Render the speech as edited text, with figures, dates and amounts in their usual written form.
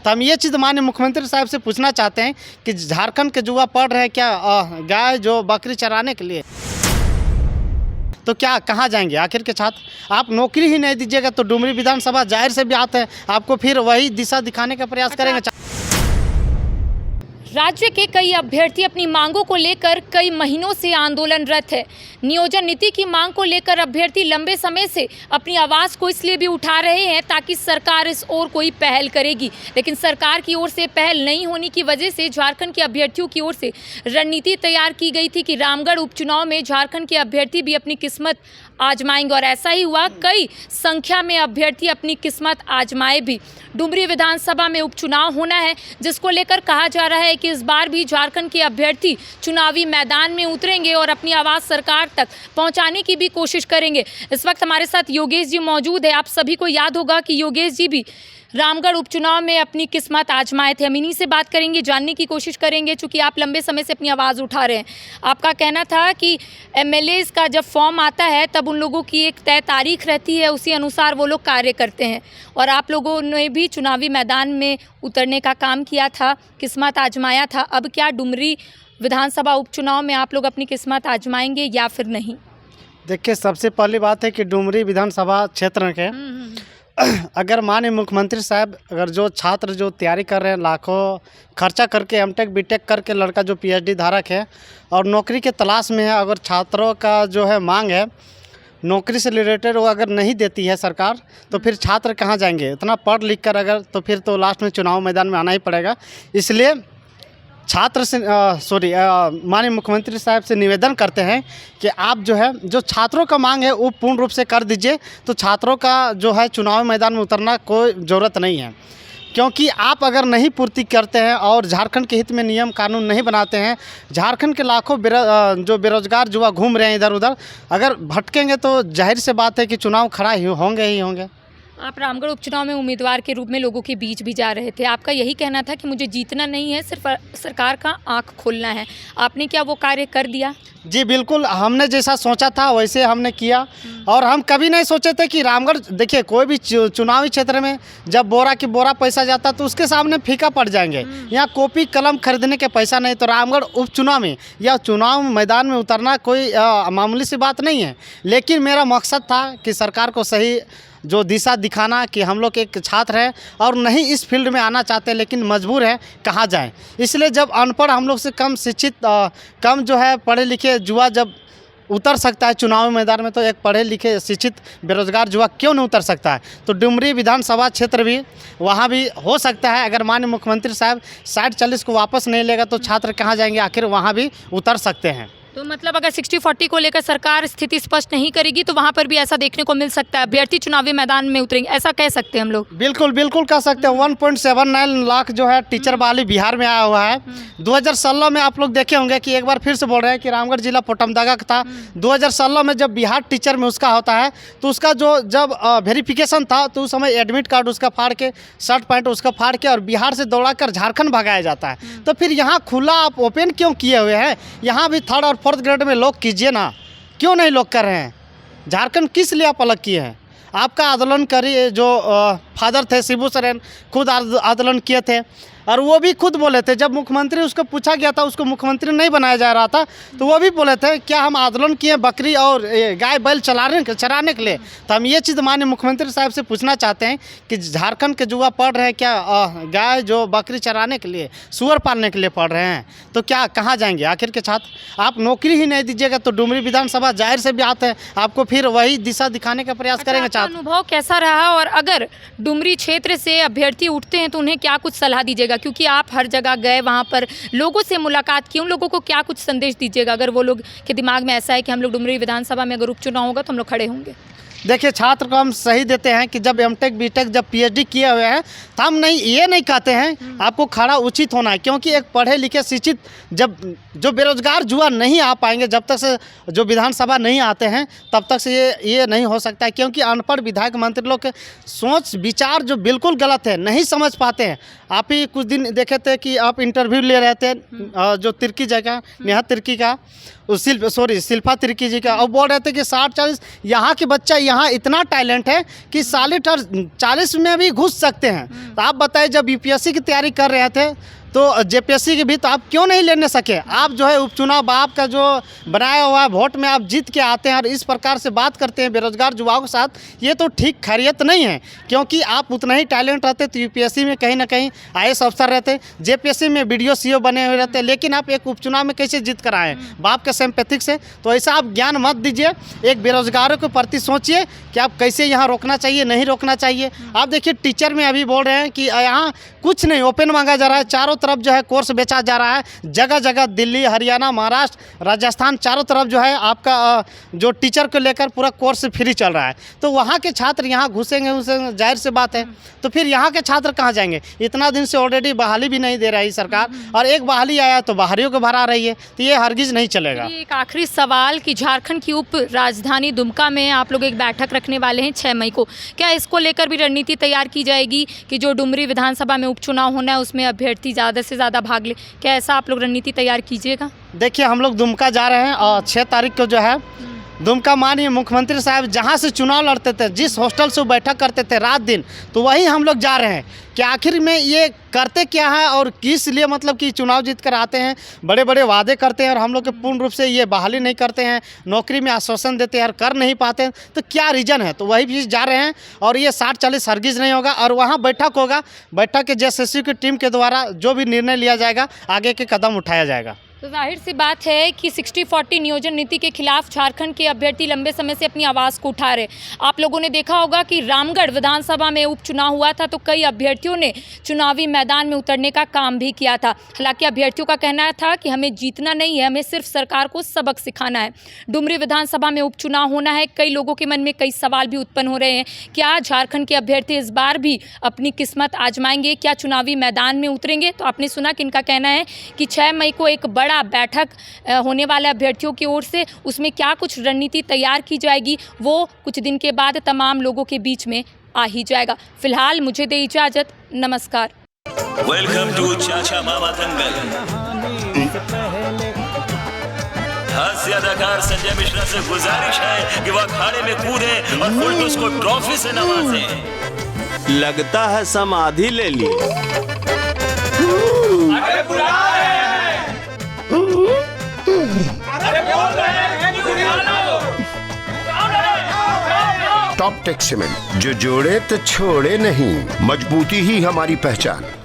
तो हम ये चीज़ माननीय मुख्यमंत्री साहब से पूछना चाहते हैं कि झारखंड के युवा पढ़ रहे हैं क्या गाय जो बकरी चराने के लिए, तो क्या कहाँ जाएंगे आखिर के छात्र। आप नौकरी ही नहीं दीजिएगा तो डुमरी विधानसभा जाहिर से बात है आपको फिर वही दिशा दिखाने का प्रयास करेंगे। राज्य के कई अभ्यर्थी अपनी मांगों को लेकर कई महीनों से आंदोलनरत है। नियोजन नीति की मांग को लेकर अभ्यर्थी लंबे समय से अपनी आवाज़ को इसलिए भी उठा रहे हैं ताकि सरकार इस ओर कोई पहल करेगी, लेकिन सरकार की ओर से पहल नहीं होने की वजह से झारखंड के अभ्यर्थियों की ओर से रणनीति तैयार की गई थी कि रामगढ़ उपचुनाव में झारखंड के अभ्यर्थी भी अपनी किस्मत आजमाएंगे और ऐसा ही हुआ। कई संख्या में अभ्यर्थी अपनी किस्मत आजमाए भी। डुमरी विधानसभा में उपचुनाव होना है जिसको लेकर कहा जा रहा है कि इस बार भी झारखंड के अभ्यर्थी चुनावी मैदान में उतरेंगे और अपनी आवाज़ सरकार तक पहुंचाने की भी कोशिश करेंगे। इस वक्त हमारे साथ योगेश जी मौजूद है। आप सभी को याद होगा कि योगेश जी भी रामगढ़ उपचुनाव में अपनी किस्मत आजमाए थे। हम इन्हीं से बात करेंगे, जानने की कोशिश करेंगे, चूँकि आप लंबे समय से अपनी आवाज़ उठा रहे हैं। आपका कहना था कि एमएलएज़ का जब फॉर्म आता है तब उन लोगों की एक तय तारीख रहती है, उसी अनुसार वो लोग कार्य करते हैं और आप लोगों ने भी चुनावी मैदान में उतरने का काम किया था, किस्मत आजमाया था। अब क्या डुमरी विधानसभा उपचुनाव में आप लोग अपनी किस्मत आजमाएंगे या फिर नहीं? देखिए, सबसे पहली बात है कि डुमरी विधानसभा क्षेत्र के अगर माननीय मुख्यमंत्री साहब अगर जो छात्र जो तैयारी कर रहे हैं, लाखों खर्चा करके एमटेक बीटेक करके लड़का जो पीएचडी धारक है और नौकरी के तलाश में है, अगर छात्रों का जो है मांग है नौकरी से रिलेटेड वो अगर नहीं देती है सरकार तो फिर छात्र कहाँ जाएंगे। इतना पढ़ लिख कर अगर तो फिर तो लास्ट में चुनाव मैदान में आना ही पड़ेगा। इसलिए छात्र से माननीय मुख्यमंत्री साहब से निवेदन करते हैं कि आप जो है जो छात्रों का मांग है वो पूर्ण रूप से कर दीजिए। तो छात्रों का जो है चुनाव मैदान में उतरना कोई ज़रूरत नहीं है, क्योंकि आप अगर नहीं पूर्ति करते हैं और झारखंड के हित में नियम कानून नहीं बनाते हैं, झारखंड के लाखों जो बेरोजगार युवा घूम रहे हैं इधर उधर, अगर भटकेंगे तो जाहिर से बात है कि चुनाव खड़ा ही होंगे। आप रामगढ़ उपचुनाव में उम्मीदवार के रूप में लोगों के बीच भी जा रहे थे। आपका यही कहना था कि मुझे जीतना नहीं है, सिर्फ सरकार का आंख खोलना है। आपने क्या वो कार्य कर दिया? जी बिल्कुल, हमने जैसा सोचा था वैसे हमने किया और हम कभी नहीं सोचे थे कि रामगढ़, देखिए कोई भी चुनावी क्षेत्र में जब बोरा की बोरा पैसा जाता तो उसके सामने फीका पड़ जाएंगे। यहाँ कॉपी कलम खरीदने के पैसा नहीं, तो रामगढ़ उपचुनाव में या चुनाव मैदान में उतरना कोई मामूली सी बात नहीं है। लेकिन मेरा मकसद था कि सरकार को सही जो दिशा दिखाना कि हम लोग एक छात्र हैं और नहीं इस फील्ड में आना चाहते लेकिन मजबूर है, कहाँ जाएं। इसलिए जब अनपढ़ हम लोग से कम शिक्षित कम जो है पढ़े लिखे युवा जब उतर सकता है चुनावी मैदान में, तो एक पढ़े लिखे शिक्षित बेरोजगार युवा क्यों नहीं उतर सकता है। तो डुमरी विधानसभा क्षेत्र भी वहाँ भी हो सकता है। अगर माननीय मुख्यमंत्री साहब 60-40 को वापस नहीं लेगा तो छात्र कहाँ जाएंगे, आखिर वहाँ भी उतर सकते हैं। तो मतलब अगर 60-40 को लेकर सरकार स्थिति स्पष्ट नहीं करेगी तो वहाँ पर भी ऐसा देखने को मिल सकता है, अभ्यर्थी चुनावी मैदान में उतरेंगे, ऐसा कह सकते हैं हम लोग? बिल्कुल कह सकते हैं। 1.79 लाख जो है टीचर वाली बिहार में आया हुआ है। 2016 में आप लोग देखे होंगे कि एक बार फिर से बोल रहे हैं कि रामगढ़ जिला पोटमदागा का था। 2016 में जब बिहार टीचर में उसका होता है तो उसका जो जब वेरिफिकेशन था तो उस समय एडमिट कार्ड उसका फाड़ के, शर्ट पैंट उसका फाड़ के और बिहार से दौड़ा कर झारखंड भगाया जाता है। तो फिर यहाँ खुला आप ओपन क्यों किए हुए हैं? यहाँ भी 3rd और 4th ग्रेड में लोग कीजिए ना, क्यों नहीं लोग कर रहे हैं? झारखंड किस लिए आप अलग किए हैं? आपका आंदोलन करिए, जो फादर थे शिबू सोरेन खुद आंदोलन किए थे और वो भी खुद बोले थे, जब मुख्यमंत्री उसको पूछा गया था, उसको मुख्यमंत्री नहीं बनाया जा रहा था, तो वो भी बोले थे क्या हम आंदोलन किए बकरी और गाय बैल चराने के लिए। तो हम ये चीज़ माननीय मुख्यमंत्री साहब से पूछना चाहते हैं कि झारखंड के युवा पढ़ रहे हैं क्या गाय जो बकरी चराने के लिए, सुअर पालने के लिए पढ़ रहे हैं, तो क्या कहाँ जाएंगे आखिर के छात्र। आप नौकरी ही नहीं दीजिएगा तो डुमरी विधानसभा जाहिर से बात है आपको फिर वही दिशा दिखाने का प्रयास करेंगे। छात्र अनुभव कैसा रहा और अगर डुमरी क्षेत्र से अभ्यर्थी उठते हैं तो उन्हें क्या कुछ सलाह दीजिएगा, क्योंकि आप हर जगह गए, वहाँ पर लोगों से मुलाकात की, उन लोगों को क्या कुछ संदेश दीजिएगा अगर वो लोग के दिमाग में ऐसा है कि हम लोग डुमरी विधानसभा में अगर उपचुनाव होगा तो हम लोग खड़े होंगे? देखिए, छात्र को हम सही देते हैं कि जब एमटेक बीटेक जब पीएचडी किए हुए हैं तो हम ये नहीं कहते हैं आपको खड़ा उचित होना है, क्योंकि एक पढ़े लिखे शिक्षित जब जो बेरोजगार युवा नहीं आ पाएंगे, जब तक से जो विधानसभा नहीं आते हैं तब तक से ये नहीं हो सकता है, क्योंकि अनपढ़ विधायक मंत्री लोग के सोच विचार जो बिल्कुल गलत है, नहीं समझ पाते हैं। आप ही कुछ दिन देखे थे कि आप इंटरव्यू ले रहे थे जो तिर्की जगह नेहा तिर्की का, शिल्पा तिर्की जी का। अब बोल रहे थे कि 60-40 यहाँ के बच्चा यहाँ इतना टैलेंट है कि 40 में भी घुस सकते हैं। तो आप बताइए, जब यूपीएससी की तैयारी कर रहे थे तो जेपीएससी की भी तो आप क्यों नहीं लेने सके? आप जो है उपचुनाव आपका जो बनाया हुआ है, वोट में आप जीत के आते हैं और इस प्रकार से बात करते हैं बेरोजगार युवाओं के साथ, ये तो ठीक खैरियत नहीं है। क्योंकि आप उतना ही टैलेंट रहते तो यूपीएससी में कहीं ना कहीं IAS अफसर रहते, जेपीएससी में BDO CO बने हुए रहते, लेकिन आप एक उपचुनाव में कैसे जीत कर आए? बाप के सिंपैथिक से। तो ऐसा आप ज्ञान मत दीजिए, एक बेरोजगारों के प्रति सोचिए कि आप कैसे यहाँ रोकना चाहिए, नहीं रोकना चाहिए। आप देखिए टीचर में अभी बोल रहे हैं कि यहाँ कुछ नहीं, ओपन मांगा जा रहा है, चारों तरफ जो है कोर्स बेचा जा रहा है, जगह जगह दिल्ली, हरियाणा, महाराष्ट्र, राजस्थान, चारों तरफ जो है आपका जो टीचर को लेकर पूरा कोर्स फ्री चल रहा है। तो वहाँ के छात्र यहाँ घुसेंगे, उसे जाहिर सी बात है। तो फिर यहाँ के छात्र कहाँ जाएंगे? इतना दिन से ऑलरेडी बहाली भी नहीं दे रही सरकार, और एक बहाली आया तो बाहरियों को भरा रही है, तो ये हरगिज नहीं चलेगा। एक आखिरी सवाल कि झारखंड की उप राजधानी दुमका में आप लोग एक बैठक रखने वाले हैं 6 मई को, क्या इसको लेकर भी रणनीति तैयार की जाएगी कि जो डुमरी विधानसभा में उपचुनाव होना है उसमें अभ्यर्थी ज़्यादा से ज़्यादा भाग ले? क्या ऐसा आप लोग रणनीति तैयार कीजिएगा? देखिए, हम लोग दुमका जा रहे हैं और 6 तारीख को जो है दुमका माननीय मुख्यमंत्री साहब जहां से चुनाव लड़ते थे, जिस हॉस्टल से वो बैठक करते थे रात दिन, तो वहीं हम लोग जा रहे हैं कि आखिर में ये करते क्या है और किस लिए, मतलब कि चुनाव जीत कर आते हैं, बड़े बड़े वादे करते हैं और हम लोग के पूर्ण रूप से ये बहाली नहीं करते हैं, नौकरी में आश्वासन देते हैं और कर नहीं पाते हैं, तो क्या रीज़न है? तो वही भी जा रहे हैं और ये 60-40 हरगिज नहीं होगा और वहाँ बैठक होगा। बैठक के JSSU की टीम के द्वारा जो भी निर्णय लिया जाएगा, आगे के कदम उठाया जाएगा। तो जाहिर सी बात है कि 60-40 नियोजन नीति के खिलाफ झारखंड के अभ्यर्थी लंबे समय से अपनी आवाज़ को उठा रहे। आप लोगों ने देखा होगा कि रामगढ़ विधानसभा में उपचुनाव हुआ था तो कई अभ्यर्थियों ने चुनावी मैदान में उतरने का काम भी किया था। हालांकि अभ्यर्थियों का कहना था कि हमें जीतना नहीं है, हमें सिर्फ सरकार को सबक सिखाना है। डुमरी विधानसभा में उपचुनाव होना है, कई लोगों के मन में कई सवाल भी उत्पन्न हो रहे हैं। क्या झारखंड के अभ्यर्थी इस बार भी अपनी किस्मत आजमाएंगे? क्या चुनावी मैदान में उतरेंगे? तो आपने सुना कि इनका कहना है कि 6 मई को एक बड़ा बैठक होने वाले अभ्यर्थियों की ओर से, उसमें क्या कुछ रणनीति तैयार की जाएगी वो कुछ दिन के बाद तमाम लोगों के बीच में आ ही जाएगा। फिलहाल मुझे दे इजाजत, नमस्कार। वेलकम टू चाचा मामा दंगल। हास्य अदाकार संजय मिश्रा से गुजारिश है कि वह अखाड़े में कूदे और फुलटूस को ट्रॉफी से नवाजे। लगता है समाधि ले ली। अरे बुला रहे हैं। अरे बोल रहे हैं कि बुला लो। टॉप टेक सीमेंट, जो जोड़े तो छोड़े नहीं, मजबूती ही हमारी पहचान।